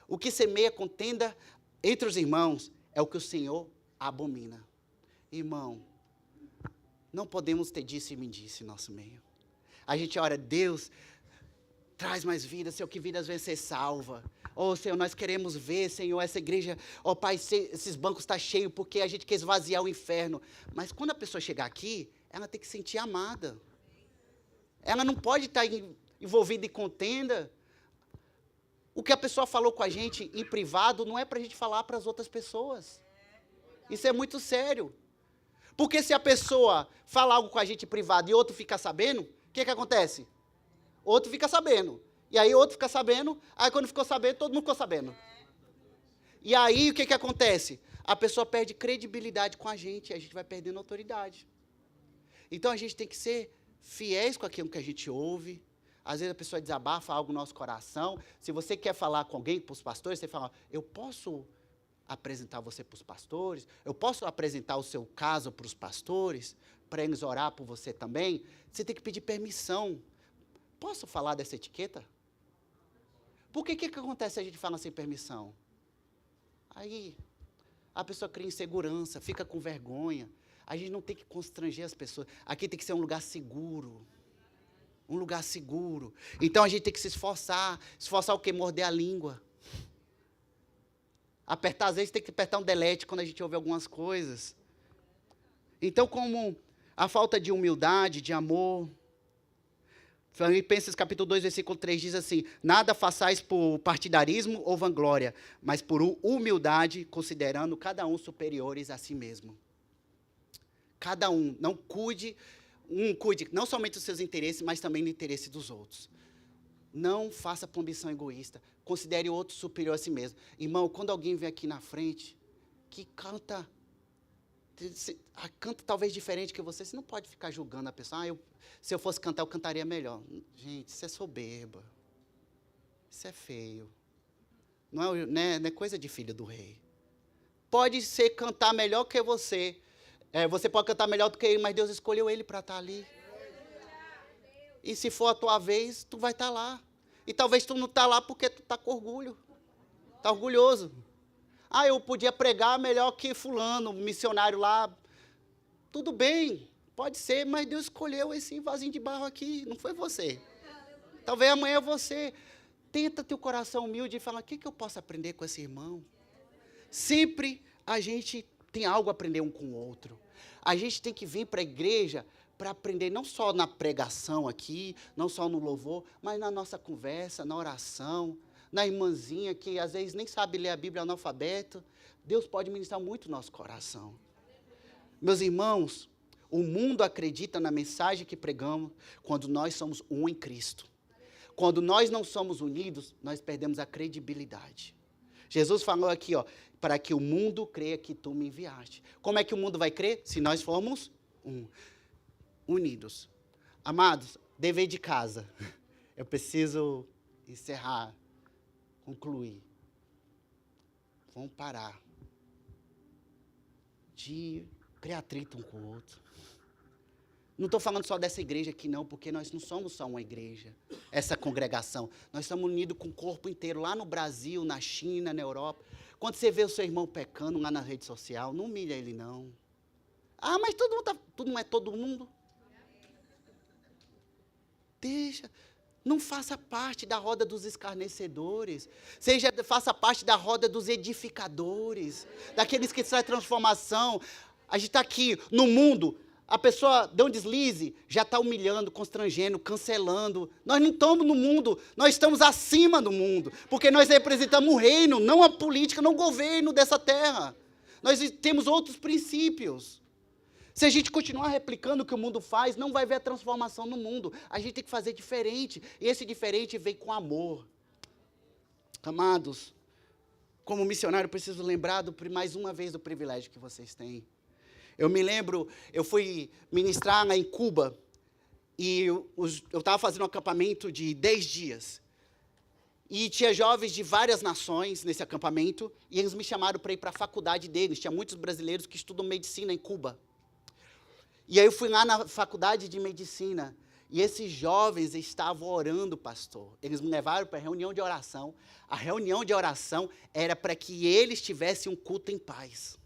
O que semeia contenda entre os irmãos é o que o Senhor abomina. Irmão, não podemos ter disse e me disse em nosso meio. A gente ora, Deus, traz mais vida, Senhor, que vidas venham ser salva. Oh, Senhor, nós queremos ver, Senhor, essa igreja, oh, Pai, esses bancos estão cheios porque a gente quer esvaziar o inferno. Mas quando a pessoa chegar aqui, ela tem que se sentir amada. Ela não pode estar envolvida em contenda. O que a pessoa falou com a gente em privado não é para a gente falar para as outras pessoas. Isso é muito sério. Porque se a pessoa fala algo com a gente em privado e outro fica sabendo, o que acontece? Outro fica sabendo. E aí outro fica sabendo, aí quando ficou sabendo, todo mundo ficou sabendo. E aí o que acontece? A pessoa perde credibilidade com a gente vai perdendo autoridade. Então a gente tem que ser fiéis com aquilo que a gente ouve. Às vezes a pessoa desabafa algo no nosso coração. Se você quer falar com alguém, para os pastores, você fala, eu posso apresentar você para os pastores? Eu posso apresentar o seu caso para os pastores? Para eles orar por você também? Você tem que pedir permissão. Posso falar dessa etiqueta? Por que acontece se a gente fala sem permissão? Aí a pessoa cria insegurança, fica com vergonha. A gente não tem que constranger as pessoas. Aqui tem que ser um lugar seguro. Um lugar seguro. Então a gente tem que se esforçar. Esforçar o quê? Morder a língua. Às vezes tem que apertar um delete quando a gente ouve algumas coisas. Então, como A falta de humildade, de amor. Filipenses capítulo 2, versículo 3 diz assim: nada façais por partidarismo ou vanglória, mas por humildade, considerando cada um superiores a si mesmo. Cada um, não cuide não somente dos seus interesses, mas também do interesse dos outros. Não faça por ambição egoísta, considere o outro superior a si mesmo. Irmão, quando alguém vem aqui na frente, que canta talvez diferente que você não pode ficar julgando a pessoa. Se eu fosse cantar, eu cantaria melhor. Gente, isso é soberba. Isso é feio. Não é coisa de filho do rei. Pode ser cantar melhor que você. Você pode cantar melhor do que ele, mas Deus escolheu ele para estar ali. E se for a tua vez, tu vai estar lá. E talvez tu não está lá porque tu está com orgulho. Está orgulhoso. Eu podia pregar melhor que fulano, missionário lá. Tudo bem, pode ser, mas Deus escolheu esse vasinho de barro aqui, não foi você. Talvez amanhã você. Tenta ter o coração humilde e fala, o que eu posso aprender com esse irmão? Sempre a gente tem algo a aprender um com o outro. A gente tem que vir para a igreja para aprender não só na pregação aqui, não só no louvor, mas na nossa conversa, na oração, na irmãzinha que às vezes nem sabe ler a Bíblia analfabeto. Deus pode ministrar muito no nosso coração. Meus irmãos, o mundo acredita na mensagem que pregamos quando nós somos um em Cristo. Quando nós não somos unidos, nós perdemos a credibilidade. Jesus falou aqui, para que o mundo creia que tu me enviaste. Como é que o mundo vai crer? Se nós formos unidos. Amados, dever de casa. Eu preciso encerrar, concluir. Vamos parar de criar atrito um com o outro. Não estou falando só dessa igreja aqui não, porque nós não somos só uma igreja, essa congregação. Nós estamos unidos com o corpo inteiro, lá no Brasil, na China, na Europa. Quando você vê o seu irmão pecando lá na rede social, não humilha ele não. Mas todo mundo tudo não é todo mundo. Deixa. Não faça parte da roda dos escarnecedores. Faça parte da roda dos edificadores. Daqueles que trazem transformação. A gente está aqui no mundo, a pessoa deu um deslize, já está humilhando, constrangendo, cancelando. Nós não estamos no mundo, nós estamos acima do mundo. Porque nós representamos o reino, não a política, não o governo dessa terra. Nós temos outros princípios. Se a gente continuar replicando o que o mundo faz, não vai ver a transformação no mundo. A gente tem que fazer diferente. E esse diferente vem com amor. Amados, como missionário, eu preciso lembrar mais uma vez do privilégio que vocês têm. Eu me lembro, eu fui ministrar em Cuba, e eu estava fazendo um acampamento de 10 dias. E tinha jovens de várias nações nesse acampamento, e eles me chamaram para ir para a faculdade deles. Tinha muitos brasileiros que estudam medicina em Cuba. E aí eu fui lá na faculdade de medicina, e esses jovens estavam orando, pastor. Eles me levaram para a reunião de oração. A reunião de oração era para que eles tivessem um culto em paz.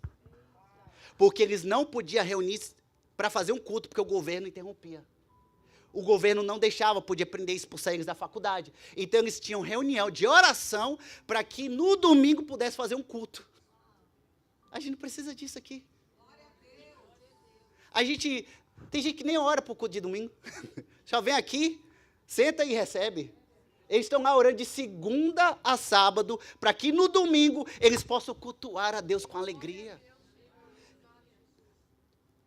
Porque eles não podiam reunir para fazer um culto, porque o governo interrompia. O governo não deixava, podia prender e expulsar eles da faculdade. Então eles tinham reunião de oração para que no domingo pudesse fazer um culto. A gente não precisa disso aqui. Tem gente que nem ora para o culto de domingo. Só vem aqui, senta e recebe. Eles estão lá orando de segunda a sábado, para que no domingo eles possam cultuar a Deus com alegria.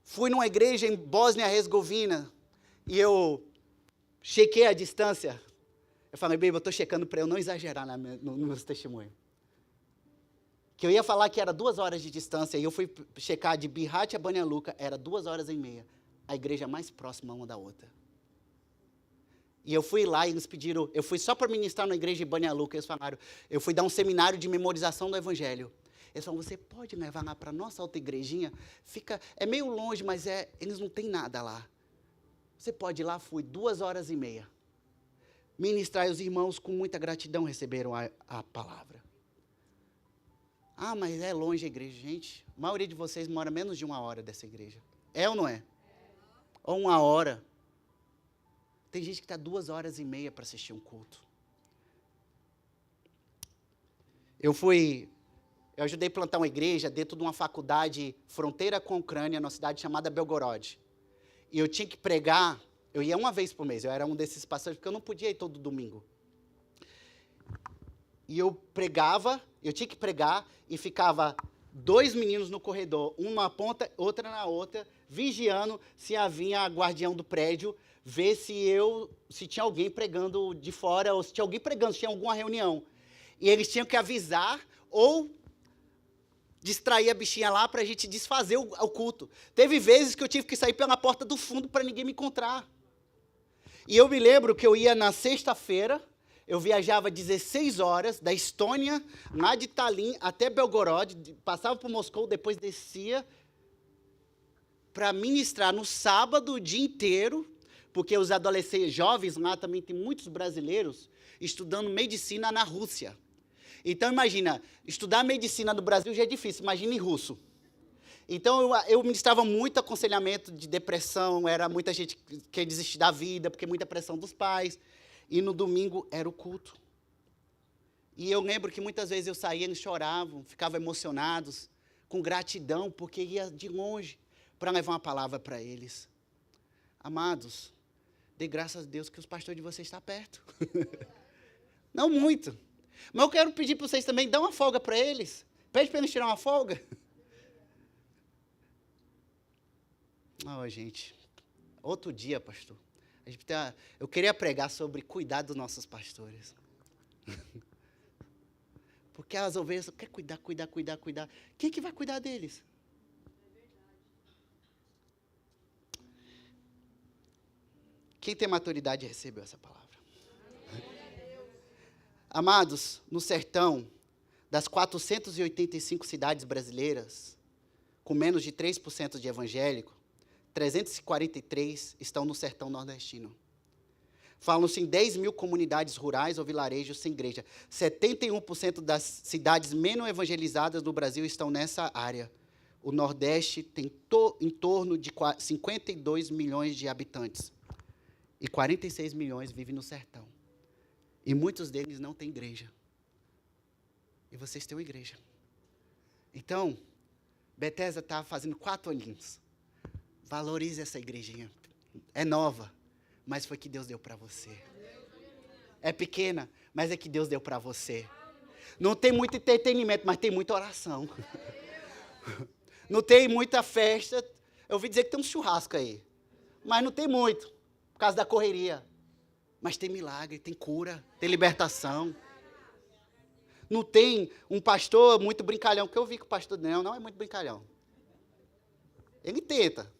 Fui numa igreja em Bósnia-Herzegovina, e eu chequei a distância. Eu falei, baby, eu estou checando para eu não exagerar no meus testemunhos. Que eu ia falar que era 2 horas de distância, e eu fui checar de Bihać a Banja Luka, era 2h30. A igreja mais próxima uma da outra. E eu fui lá e eles pediram, eu fui só para ministrar na igreja de Banja Luka, eles falaram, eu fui dar um seminário de memorização do Evangelho. Eles falaram, você pode levar lá para a nossa outra igrejinha? É meio longe, mas eles não têm nada lá. Você pode ir lá, fui 2h30. Ministrar e os irmãos com muita gratidão receberam a palavra. Mas é longe a igreja. Gente, a maioria de vocês mora menos de 1 hora dessa igreja. É ou não é? Ou 1 hora. Tem gente que está 2h30 para assistir um culto. Eu ajudei a plantar uma igreja dentro de uma faculdade fronteira com a Ucrânia, numa cidade chamada Belgorod. e eu tinha que pregar, eu ia uma vez por mês, eu era um desses pastores, porque eu não podia ir todo domingo. E eu pregava, eu tinha que pregar, e ficava 2 meninos no corredor, um numa ponta, outra na outra, vigiando se havia guardião do prédio, ver se tinha alguém pregando de fora, ou se tinha alguém pregando, se tinha alguma reunião. E eles tinham que avisar, ou distrair a bichinha lá para a gente desfazer o culto. Teve vezes que eu tive que sair pela porta do fundo para ninguém me encontrar. E eu me lembro que eu ia na sexta-feira, eu viajava 16 horas, da Estônia, lá de Tallinn até Belgorod, passava por Moscou, depois descia, para ministrar no sábado o dia inteiro, porque os adolescentes jovens lá também tem muitos brasileiros estudando medicina na Rússia. Então, imagina, estudar medicina no Brasil já é difícil, imagina em russo. Então, eu ministrava muito aconselhamento de depressão, era muita gente que quer desistir da vida, porque muita pressão dos pais. E no domingo era o culto. E eu lembro que muitas vezes eu saía, eles choravam, ficavam emocionados, com gratidão, porque ia de longe para levar uma palavra para eles. Amados, dê graças a Deus que os pastores de vocês estão perto. Não muito. Mas eu quero pedir para vocês também, dá uma folga para eles. Pede para eles tirar uma folga. Gente, outro dia, pastor, eu queria pregar sobre cuidar dos nossos pastores. Porque as ovelhas querem cuidar. Quem que vai cuidar deles? Quem tem maturidade recebeu essa palavra. Amados, no sertão, das 485 cidades brasileiras, com menos de 3% de evangélico, 343 estão no sertão nordestino. Falam-se em 10 mil comunidades rurais ou vilarejos sem igreja. 71% das cidades menos evangelizadas do Brasil estão nessa área. O Nordeste tem em torno de 52 milhões de habitantes. E 46 milhões vivem no sertão. E muitos deles não têm igreja. E vocês têm uma igreja. Então, Bethesda está fazendo 4 aninhos. Valorize essa igrejinha. É nova, mas foi que Deus deu para você. É pequena, mas é que Deus deu para você. Não tem muito entretenimento, mas tem muita oração. Não tem muita festa. Eu ouvi dizer que tem um churrasco aí. Mas não tem muito, por causa da correria. Mas tem milagre, tem cura, tem libertação. Não tem um pastor muito brincalhão, porque eu vi que o pastor não é muito brincalhão. Ele tenta.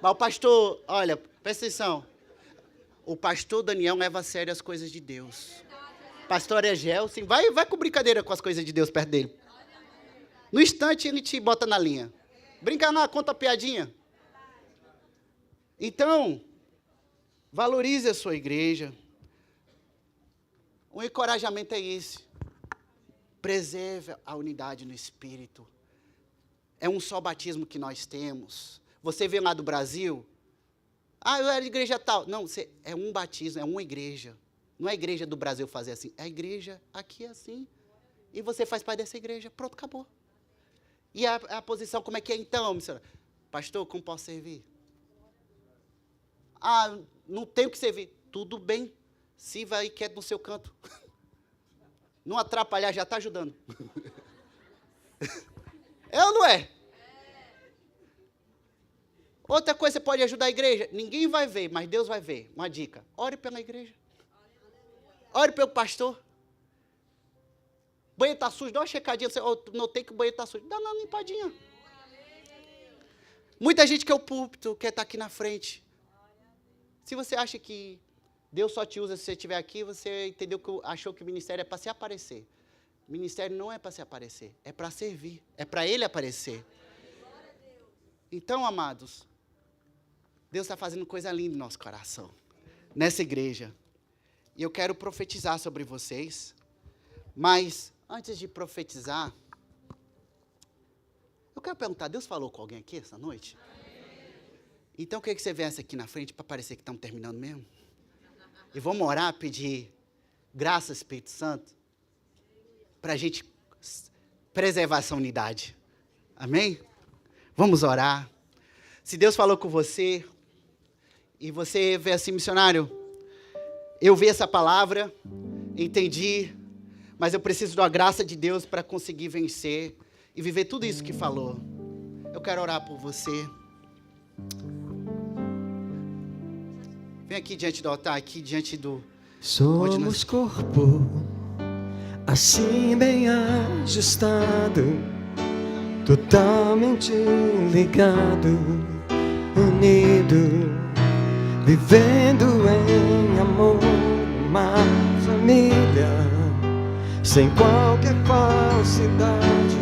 Mas o pastor, olha, presta atenção. O pastor Daniel leva a sério as coisas de Deus. Pastor Egel, sim, vai com brincadeira com as coisas de Deus perto dele. No instante ele te bota na linha. Brinca lá, conta piadinha. Então, valorize a sua igreja. O encorajamento é esse. Preserve a unidade no Espírito. É um só batismo que nós temos. Você vem lá do Brasil, eu era de igreja tal. Não, é um batismo, é uma igreja. Não é a igreja do Brasil fazer assim, é a igreja aqui assim. E você faz parte dessa igreja, pronto, acabou. E a posição, como é que é então, missionário? Pastor, como posso servir? Não tenho que servir. Tudo bem, se vai quieto no seu canto. Não atrapalhar, já está ajudando. É ou não é? Outra coisa, você pode ajudar a igreja? Ninguém vai ver, mas Deus vai ver. Uma dica, ore pela igreja. Ore pelo pastor. O banheiro está sujo, dá uma checadinha. Você notei que o banheiro está sujo. Dá uma limpadinha. Muita gente quer o púlpito, quer estar aqui na frente. Se você acha que Deus só te usa se você estiver aqui, você entendeu achou que o ministério é para se aparecer. O ministério não é para se aparecer, é para servir, é para Ele aparecer. Então, amados, Deus está fazendo coisa linda no nosso coração, nessa igreja. E eu quero profetizar sobre vocês, mas antes de profetizar, eu quero perguntar, Deus falou com alguém aqui essa noite? Então, eu queria que você viesse aqui na frente para parecer que estamos terminando mesmo. E vamos orar, pedir graça, Espírito Santo, para a gente preservar essa unidade. Amém? Vamos orar. Se Deus falou com você, e você vê assim, missionário, eu vi essa palavra, entendi, mas eu preciso da graça de Deus para conseguir vencer e viver tudo isso que falou. Eu quero orar por você. Vem aqui diante do altar, aqui diante do... Somos corpo, assim bem ajustado, totalmente ligado, unido, vivendo em amor, uma família, sem qualquer falsidade,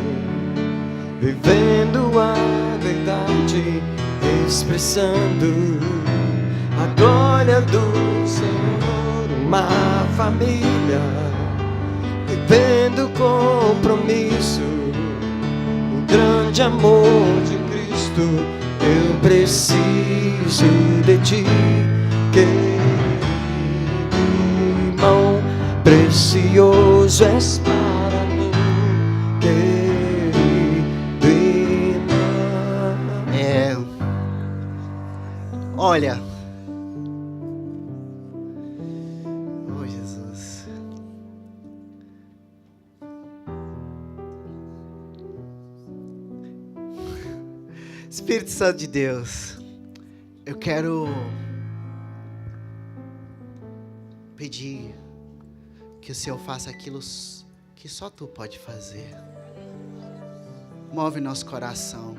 vivendo a verdade, expressando a glória do Senhor, uma família, vivendo compromisso, o grande amor de Cristo. Eu preciso de ti, querido irmão, precioso és para mim, querido irmão. Olha, oh Jesus, Espírito Santo de Deus, eu quero pedir que o Senhor faça aquilo que só Tu pode fazer. Move nosso coração,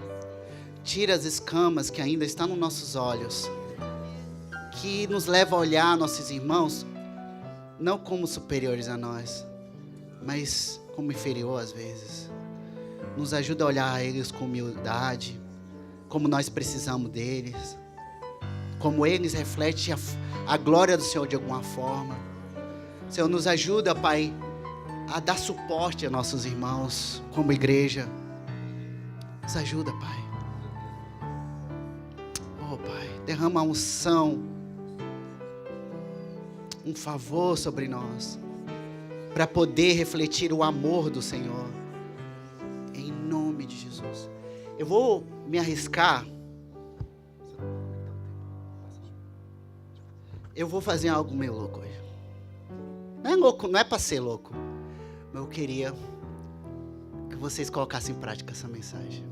tira as escamas que ainda estão nos nossos olhos, que nos leva a olhar nossos irmãos não como superiores a nós, mas como inferior às vezes. Nos ajuda a olhar eles com humildade, como nós precisamos deles, como eles refletem a glória do Senhor de alguma forma. Senhor, nos ajuda, Pai, a dar suporte a nossos irmãos como igreja. Nos ajuda, Pai. Oh, Pai, derrama a unção, um favor sobre nós, para poder refletir o amor do Senhor, em nome de Jesus. Eu vou me arriscar, eu vou fazer algo meio louco hoje. Não é louco, não é para ser louco, mas eu queria que vocês colocassem em prática essa mensagem.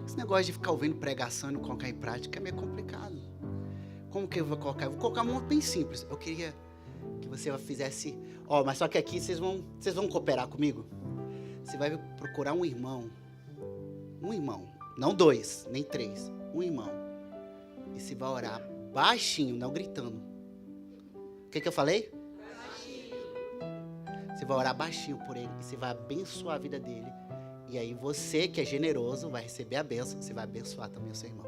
Esse negócio de ficar ouvindo pregação e não colocar em prática é meio complicado. Como que eu vou colocar? Eu vou colocar um bem simples. Eu queria que você fizesse... mas só que aqui vocês vão cooperar comigo. Você vai procurar um irmão, não 2, nem 3, um irmão. E você vai orar baixinho, não gritando. O que eu falei? Baixinho. Você vai orar baixinho por ele e você vai abençoar a vida dele. E aí você que é generoso vai receber a bênção, você vai abençoar também o seu irmão.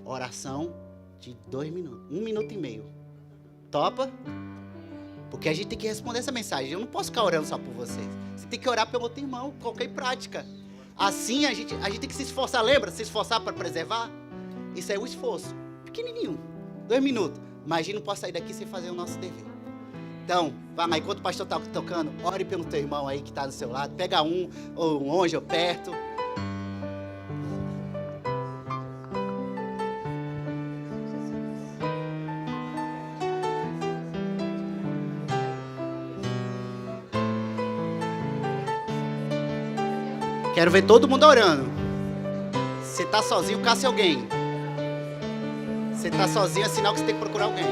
Oração de 2 minutos, 1 minuto e meio. Topa? Porque a gente tem que responder essa mensagem. Eu não posso ficar orando só por vocês. Você tem que orar pelo outro irmão, colocar em prática. Assim a gente tem que se esforçar. Lembra? Se esforçar para preservar? Isso é um esforço pequenininho, 2 minutos. Mas a gente não pode sair daqui sem fazer o nosso dever. Então, vai lá, enquanto o pastor está tocando, ore pelo teu irmão aí que está do seu lado. Pega um, ou longe, ou perto. Quero ver todo mundo orando. Se está sozinho, caça alguém. Se está sozinho, é sinal que você tem que procurar alguém.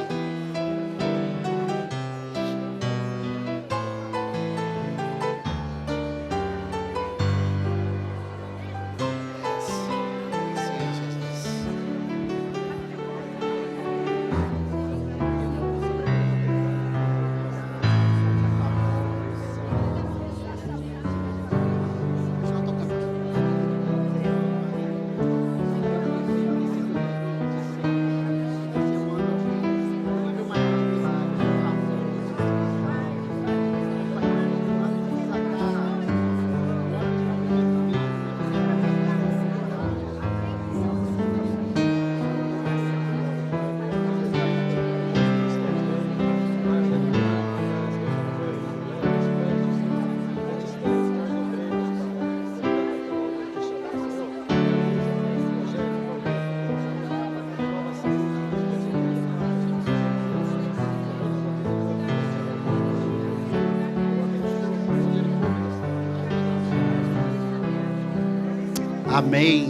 Amém.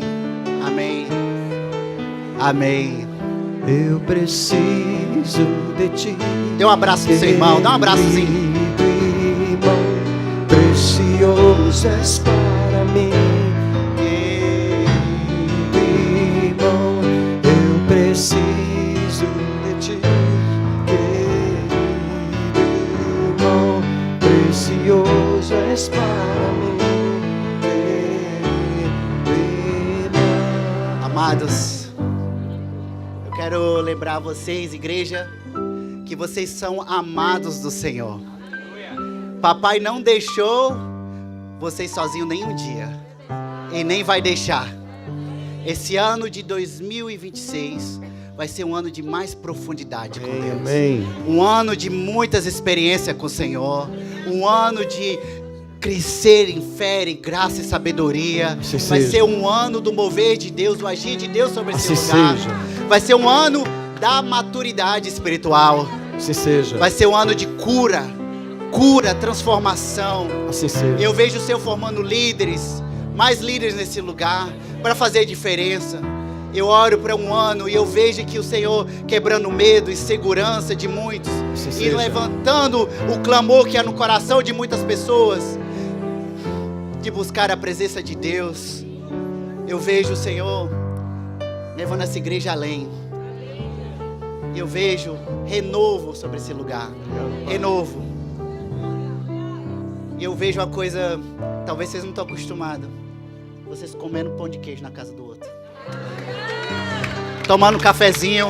Amém. Amém. Eu preciso de ti. Dê um abraço no seu irmão. Dá um abraçozinho. Irmão, precioso és para mim. Irmão, eu preciso de ti. Irmão, precioso és para mim. Amados, eu quero lembrar vocês, igreja, que vocês são amados do Senhor. Papai não deixou vocês sozinhos nenhum dia, e nem vai deixar. Esse ano de 2026 vai ser um ano de mais profundidade com Deus. Amém. Um ano de muitas experiências com o Senhor. Um ano de crescer em fé, em graça e sabedoria. Assim Vai seja. ser um ano do mover de Deus, do agir de Deus sobre esse Assim lugar. seja. Vai ser um ano da maturidade espiritual. Assim seja. Vai ser um ano de cura, transformação. Assim seja. Eu vejo o Senhor formando líderes, mais líderes nesse lugar, para fazer a diferença. Eu oro para um ano e eu vejo que o Senhor quebrando medo e segurança de muitos, Assim e seja. levantando o clamor que há no coração de muitas pessoas, de buscar a presença de Deus. Eu vejo o Senhor levando essa igreja além. Eu vejo renovo sobre esse lugar. Renovo. E eu vejo uma coisa, talvez vocês não estão acostumados. Vocês comendo pão de queijo na casa do outro. Tomando um cafezinho.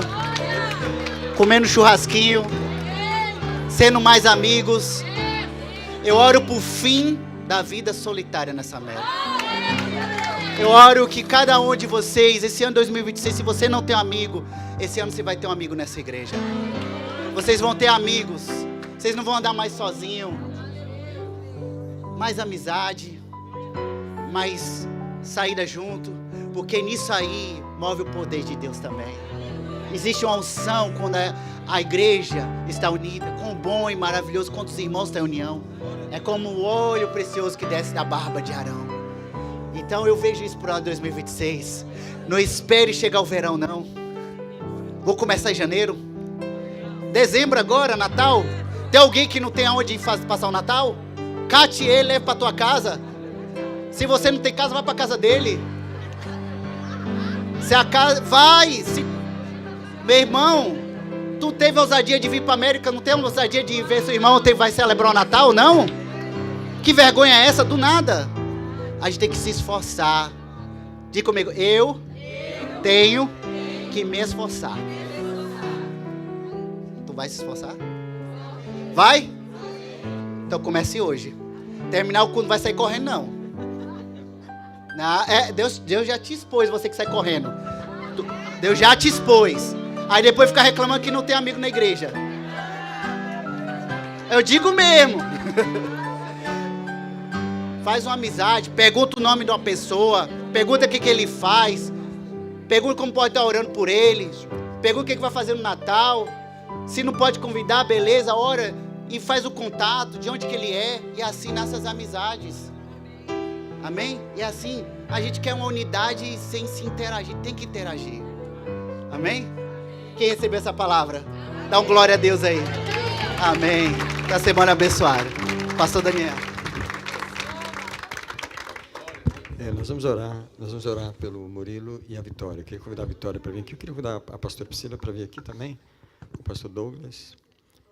Comendo churrasquinho. Sendo mais amigos. Eu oro por fim da vida solitária nessa merda. Eu oro que cada um de vocês, esse ano 2026, se você não tem um amigo, esse ano você vai ter um amigo nessa igreja. Vocês vão ter amigos. Vocês não vão andar mais sozinhos. Mais amizade. Mais saída junto. Porque nisso aí move o poder de Deus também. Existe uma unção quando a igreja está unida. Quão bom e maravilhoso quando os irmãos têm união. É como o óleo precioso que desce da barba de Arão. Então eu vejo isso para o ano 2026. Não espere chegar o verão, não. Vou começar em janeiro. Dezembro agora, Natal. Tem alguém que não tem aonde passar o Natal? Cate ele, leve para tua casa. Se você não tem casa, vai para casa dele. Se a casa... Vai! Meu irmão, tu teve a ousadia de vir para América, não tem a ousadia de ver seu irmão vai celebrar o Natal, não? Que vergonha é essa? Do nada. A gente tem que se esforçar. Diga comigo, eu tenho que me esforçar. Tu vai se esforçar? Vai? Então comece hoje. Terminar o culto não vai sair correndo, não. Deus já te expôs, você que sai correndo. Deus já te expôs. Aí depois fica reclamando que não tem amigo na igreja. Eu digo mesmo. Faz uma amizade, pergunta o nome de uma pessoa, pergunta o que ele faz, pergunta como pode estar orando por ele, pergunta o que vai fazer no Natal. Se não pode convidar, beleza, ora e faz o contato de onde que ele é, e assim nascem as amizades. Amém? E assim, a gente quer uma unidade sem se interagir, tem que interagir. Amém? Quem recebeu essa palavra? Dá um glória a Deus aí. Amém. Da semana abençoada. Pastor Daniel. Nós vamos orar pelo Murilo e a Vitória. Eu queria convidar a Vitória para vir aqui. Eu queria convidar a pastora Priscila para vir aqui também. O pastor Douglas.